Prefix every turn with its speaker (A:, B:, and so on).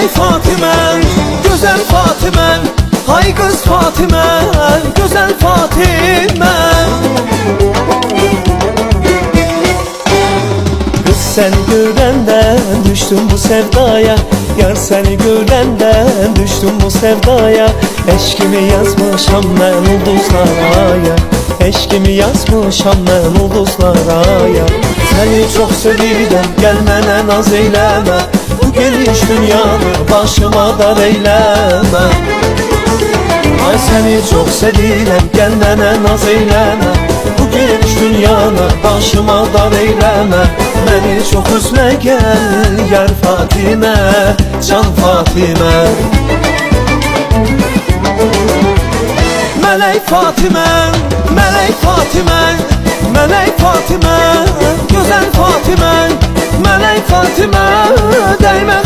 A: Melek Fatime, güzel Fatime, hay kız Fatime, güzel Fatime. Kız seni görenden düştüm bu sevdaya, yar seni görenden düştüm bu sevdaya. Eşkimi yazmışam ben ulduzlara, eşkimi yazmışam ben ulduzlara. Seni çok sevirəm, gel mənə naz eyleme, bu geniş dünyanı başıma dar eyleme. Ay seni çok sevirəm, gel mənə naz eyleme, bu geniş dünyanı başıma dar eyleme. Beni çok üzme gel yar Fatime, can Fatime. Melek Fatime, Melek Fatime, Melek Fatime, güzel Fatime, Melek Fatime, değme